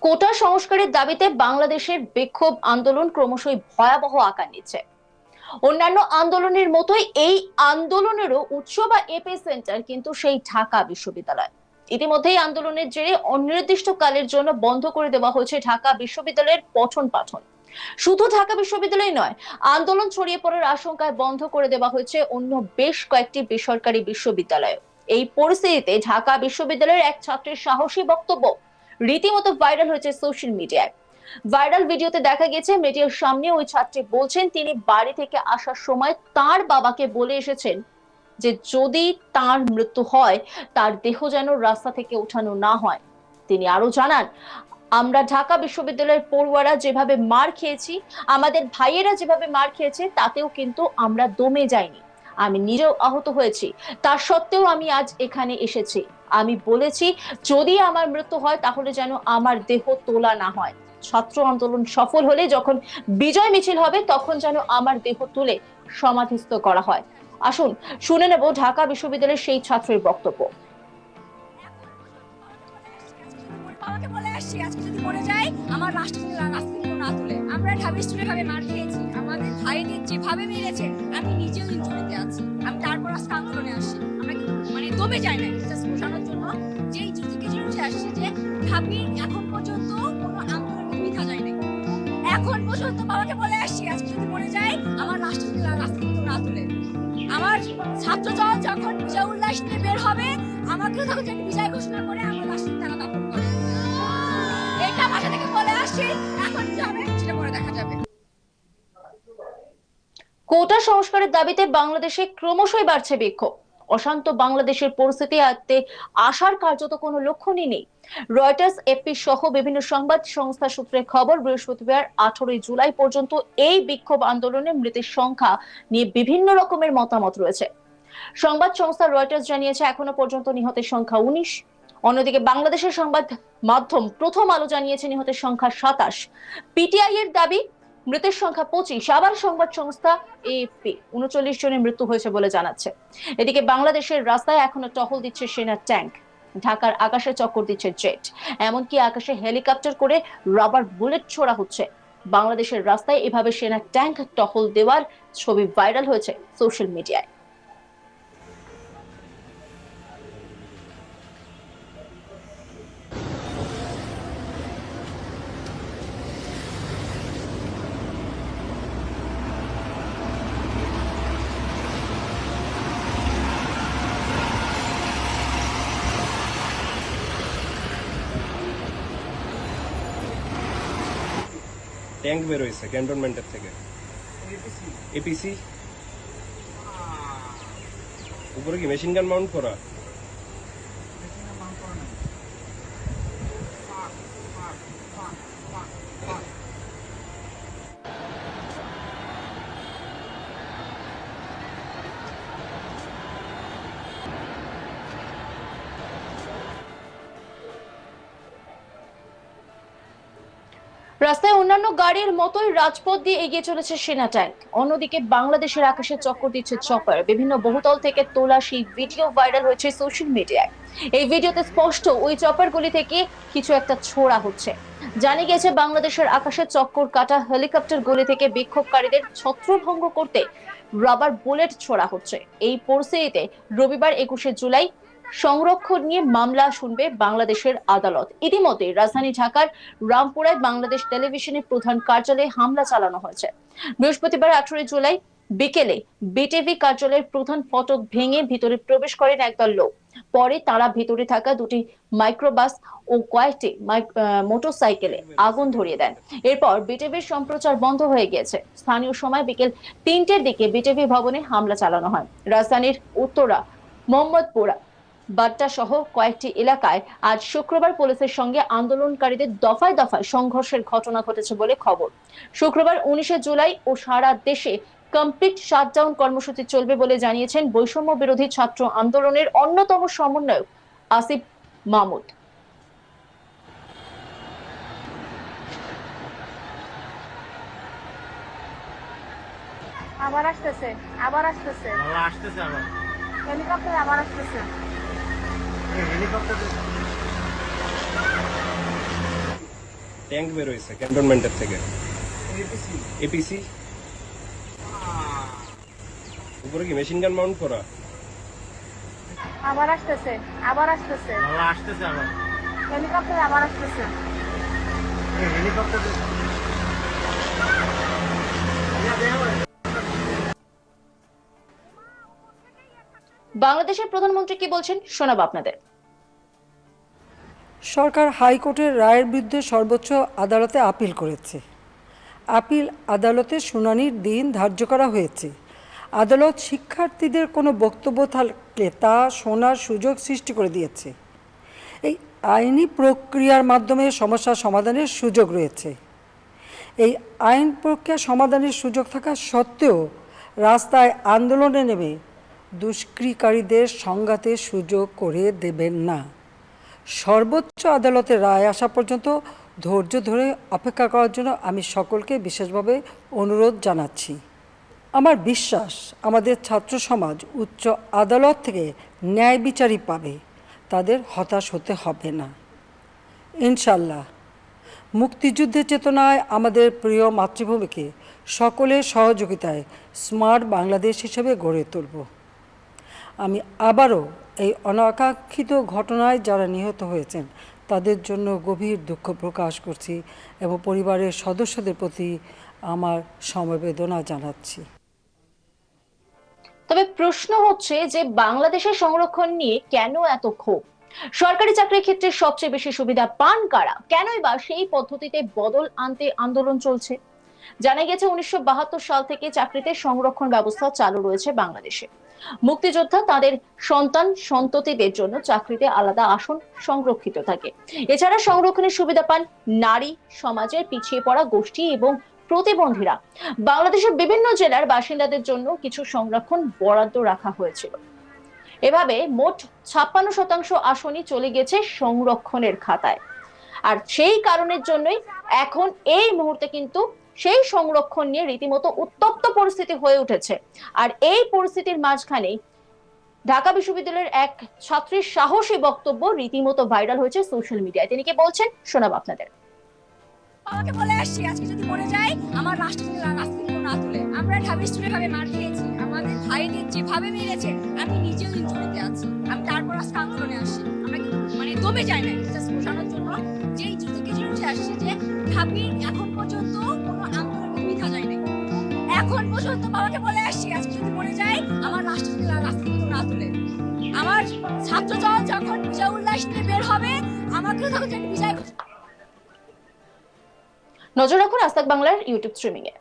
কোটা সংস্কারের দাবিতে বাংলাদেশের বিক্ষোভ আন্দোলন ক্রমশই ভয়াবহ আকার নিচ্ছে। অন্যান্য আন্দোলনের মতোই এই আন্দোলনেরও উৎস বা এপি সেন্টার কিন্তু সেই ঢাকা বিশ্ববিদ্যালয়। ইতিমধ্যেই আন্দোলনের জেরে অনির্দিষ্টকালের জন্য বন্ধ করে দেওয়া হয়েছে ঢাকা বিশ্ববিদ্যালয়ের পঠন পাঠন। শুধু ঢাকা বিশ্ববিদ্যালয় নয়, আন্দোলন ছড়িয়ে পড়ার আশঙ্কায় বন্ধ করে দেওয়া হয়েছে অন্য বেশ কয়েকটি বেসরকারি বিশ্ববিদ্যালয়। এই পরিস্থিতিতে ঢাকা বিশ্ববিদ্যালয়ের এক ছাত্রের সাহসী বক্তব্য রীতিমতো ভাইরাল হয়েছে সোশ্যাল মিডিয়ায়। ভাইরাল ভিডিওতে দেখা গেছে মিডিয়ার সামনে ওই ছাত্রী বলছেন তিনি বাড়ি থেকে আসার সময় তার বাবাকে বলে এসেছেন যে যদি তার মৃত্যু হয় তার দেহ যেন রাস্তা থেকে উঠানো না হয়। তিনি আরো জানান, আমরা ঢাকা বিশ্ববিদ্যালয়ের পড়ুয়ারা যেভাবে মার খেয়েছি, আমাদের ভাইয়েরা যেভাবে মার খেয়েছে, তাতেও কিন্তু আমরা দমে যাইনি। আমি নিজেও আহত হয়েছি, তার সত্ত্বেও আমি আজ এখানে এসেছি। আমি বলেছি যদি আমার মৃত্যু হয় তাহলে যেন আমার দেহ তোলা না হয়। ছাত্র আন্দোলন সফল হলে যখন বিজয় মিছিল হবে তখন যেন আমার দেহ তুলে সমাধিস্থ করা হয়। আসুন শুনে নেব ঢাকা বিশ্ববিদ্যালয়ের সেই ছাত্রের বক্তব্য। বাবাকে বলে আসছি আজকে যদি মরে যাই আমার রাষ্ট্র না তুলে। আমরা ঢাবি স্টুডেন্ট ভাবে মার খেয়েছি, আমাদের ভাইদের যেভাবে মেরেছে আমি নিজেও ইনজুরিতে আছি। আমি তারপর আজকে আন্দোলনে আসছি। আমরা মানে দমে যাই না, জাস্ট বোঝানোর জন্য যে এই যুদ্ধকে উঠে আসছে যে ঢাবি এখন পর্যন্ত কোনো আন্দোলনে মিথা যায় নাই। এখন পর্যন্ত বাবাকে বলে আসছি আজকে যদি মরে যাই আমার রাষ্ট্র না তুলে। আমার ছাত্র দল যখন বিজয় উল্লাস নিয়ে বের হবে আমাকেও তখন যেন বিজয় ঘোষণা করে আমার রাষ্ট্রের তারা দাপন করে। এটা ভাষা থেকে বলে আসছি, এখন কি হবে সেটা পরে দেখা যাবে। কোটা সংস্কারের দাবিতে বাংলাদেশে ক্রমশই বাড়ছে বিক্ষোভ। অশান্ত বাংলাদেশের পরিস্থিতি আয়ত্তে আসার কার্যত কোনো লক্ষণই নেই। রয়টার্স, এপি সহ বিভিন্ন সংবাদ সংস্থা সূত্রে খবর, বৃহস্পতিবার 18 জুলাই পর্যন্ত এই বিক্ষোভ আন্দোলনে মৃতের সংখ্যা নিয়ে বিভিন্ন রকমের মতামত রয়েছে। সংবাদ সংস্থা রয়টার্স জানিয়েছে এখনো পর্যন্ত নিহতের সংখ্যা 19। অন্যদিকে বাংলাদেশের সংবাদ মাধ্যম প্রথম আলো জানিয়েছে নিহতের সংখ্যা 27। পিটিআই এর দাবি মৃতের সংখ্যা 25। আবার সংবাদ সংস্থা এএফপি 39 জনের মৃত্যু হয়েছে বলে জানাচ্ছে। এদিকে বাংলাদেশের রাস্তায় এখনো টহল দিচ্ছে সেনা ট্যাঙ্ক, ঢাকার আকাশে চক্কর দিচ্ছে জেট, এমনকি আকাশে হেলিকপ্টার করে রাবার বুলেট ছোড়া হচ্ছে। বাংলাদেশের রাস্তায় এভাবে সেনা ট্যাঙ্ক টহল দেওয়ার ছবি ভাইরাল হয়েছে সোশ্যাল মিডিয়ায়। ট্যাঙ্ক বের হয়েছে ক্যান্টনমেন্টের থেকে। এপিসি উপরে কি মেশিন গান মাউন্ট করা? রাস্তায় অন্যান্য গাড়ির মতোই রাজপথ দিয়ে এগিয়ে চলেছে সেনা ট্যাঙ্ক। অন্যদিকে বাংলাদেশের আকাশে চক্কর দিচ্ছে চপার। বিভিন্ন বহুতল থেকে তোলা সেই ভিডিও ভাইরাল হয়েছে সোশ্যাল মিডিয়ায়। এই ভিডিওতে স্পষ্ট ওই চপার গুলি থেকে কিছু একটা ছোড়া হচ্ছে। জানা গেছে বাংলাদেশের আকাশে চক্কর কাটা হেলিকপ্টার গুলি থেকে বিক্ষোভকারীদের ছত্রভঙ্গ করতে রাবার বুলেট ছোড়া হচ্ছে। এই পরিস্থিতিতে রবিবার 21 জুলাই সংরক্ষণ নিয়ে মামলা শুনবে বাংলাদেশের আদালত। ইতিমধ্যে রাজধানী ঢাকার রামপুরায় বাংলাদেশ টেলিভিশনের প্রধান কার্যালয়ে হামলা চালানো হয়েছে। বৃহস্পতিবার 18 জুলাই বিকেলে বিটিভি কার্যালয়ের প্রধান ফটক ভেঙে ভিতরে প্রবেশ করেন একদল লোক। পরে তারা ভিতরে থাকা দুটি মাইক্রোবাস ও কয়েকটি মোটরসাইকেলে আগুন ধরিয়ে দেন। এরপর বিটিভির সম্প্রচার বন্ধ হয়ে গিয়েছে। স্থানীয় সময় বিকেল 3টের দিকে বিটিভি ভবনে হামলা চালানো হয়। রাজধানীর উত্তরা, মোহাম্মদপুরা, বাড্ডা সহ কয়েকটি এলাকায় আজ শুক্রবার পুলিশের সঙ্গে আন্দোলনকারীদের দফায় দফায় সংঘর্ষের ঘটনা ঘটেছে বলে খবর। শুক্রবার 19 জুলাই ও সারা দেশে কমপ্লিট শাটডাউন কর্মসূচি চলবে বলে জানিয়েছেন বৈষম্য বিরোধী ছাত্র আন্দোলনের অন্যতম সমন্বয়ক আসিফ মাহমুদ। আবার আসতেছে আবার হেলিকপ্টার আবার আসতেছে। ট্যাঙ্ক বের হয়েছে ক্যান্টনমেন্টের থেকে। এপিসি উপরে কি মেশিন গান মাউন্ট করা? আবার আসতেছে আবার আসতেছে আসতেছে আবার হেলিকপ্টার আবার আসতেছে হেলিকপ্টার। বাংলাদেশের প্রধানমন্ত্রী কি বলছেন শোনাবো আপনাদের। সরকার হাইকোর্টের রায়ের বিরুদ্ধে সর্বোচ্চ আদালতে আপিল করেছে। আপিল আদালতে শুনানির দিন ধার্য করা হয়েছে। আদালত শিক্ষার্থীদের কোনো বক্তব্য থাকলে তা শোনার সুযোগ সৃষ্টি করে দিয়েছে। এই আইনি প্রক্রিয়ার মাধ্যমে সমস্যা সমাধানের সুযোগ রয়েছে। এই আইন প্রক্রিয়া সমাধানের সুযোগ থাকা সত্ত্বেও রাস্তায় আন্দোলনে নেমে দুষ্কৃতিকারীদের সংঘাতের সুযোগ করে দেবেন না। সর্বোচ্চ আদালতের রায় আসা পর্যন্ত ধৈর্য ধরে অপেক্ষা করার জন্য আমি সকলকে বিশেষভাবে অনুরোধ জানাচ্ছি। আমার বিশ্বাস আমাদের ছাত্র সমাজ উচ্চ আদালত থেকে ন্যায় বিচারই পাবে, তাদের হতাশ হতে হবে না ইনশাল্লাহ। মুক্তিযুদ্ধের চেতনায় আমাদের প্রিয় মাতৃভূমিকে সকলের সহযোগিতায় স্মার্ট বাংলাদেশ হিসেবে গড়ে তুলব। আমি আবারও এই অনাকাঙ্ক্ষিত ঘটনায় যারা নিহত হয়েছেন তাদের জন্য গভীর দুঃখ প্রকাশ করছি এবং পরিবারের সদস্যদের প্রতি আমার সমবেদনা জানাচ্ছি। তবে প্রশ্ন হচ্ছে যে বাংলাদেশের সংরক্ষণ নিয়ে কেন এত ক্ষোভ? সরকারি চাকরির ক্ষেত্রে সবচেয়ে বেশি সুবিধা পান কারা? কেনই বা সেই পদ্ধতিতে বদল আনতে আন্দোলন চলছে? জানা গেছে 1972 সাল থেকে চাকরিতে সংরক্ষণ ব্যবস্থা চালু রয়েছে বাংলাদেশে। মুক্তিযোদ্ধা তাদের সন্তান সন্ততিদের জন্য চাকরিতে আলাদা আসন সংরক্ষিত থাকে। এছাড়া সংরক্ষণের সুবিধা পান নারী, সমাজের পিছিয়ে পড়া গোষ্ঠী এবং প্রতিবন্ধীরা। বাংলাদেশের বিভিন্ন জেলার বাসিন্দাদের জন্য কিছু সংরক্ষণ বরাদ্দ রাখা হয়েছিল। এভাবে মোট 56% আসনই চলে গেছে সংরক্ষণের খাতায়। আর সেই কারণের জন্যই এখন এই মুহূর্তে কিন্তু সেই সংরক্ষণ নিয়ে রীতিমতো উত্তপ্ত পরিস্থিতি হয়ে উঠেছে। আর এই পরিস্থিতির মাঝখানে ঢাকা বিশ্ববিদ্যালয়ের এক ছাত্রীর সাহসী বক্তব্য রীতিমতো ভাইরাল হয়েছে সোশ্যাল মিডিয়ায়। তিনি কি বলছেন শোনাবো আপনাদের। আমাকে বলে আসছি আজকে যদি মরে যাই আমার রাষ্ট্র না তুলে। আমরা ঢাবি স্টুডেন্ট ভাবে মার খেয়েছি, আমাদের ভাইদের যেভাবে মেরেছে আমি নিজেও ইনজুরিতে আছি। আমি তারপর আজকে আন্দোলনে আসছি। আমরা কিন্তু মানে দমে যাই না, জাস্ট বোঝানোর জন্য যে যুদ্ধকে যে উঠে আসছে যে ঢাবির এখন পর্যন্ত কোনো আন্দোলন মিথ্যা যায় নাই। এখন পর্যন্ত বাবাকে বলে আসছি আজকে যদি মরে যাই আমার রাষ্ট্র না তুলে। আমার ছাত্র দল যখন বিজয় উল্লাস নিয়ে বের হবে আমাকেও তখন বিজয়। নজর রাখুন আজ তাক বাংলার ইউটিউব স্ট্রিমিং এ।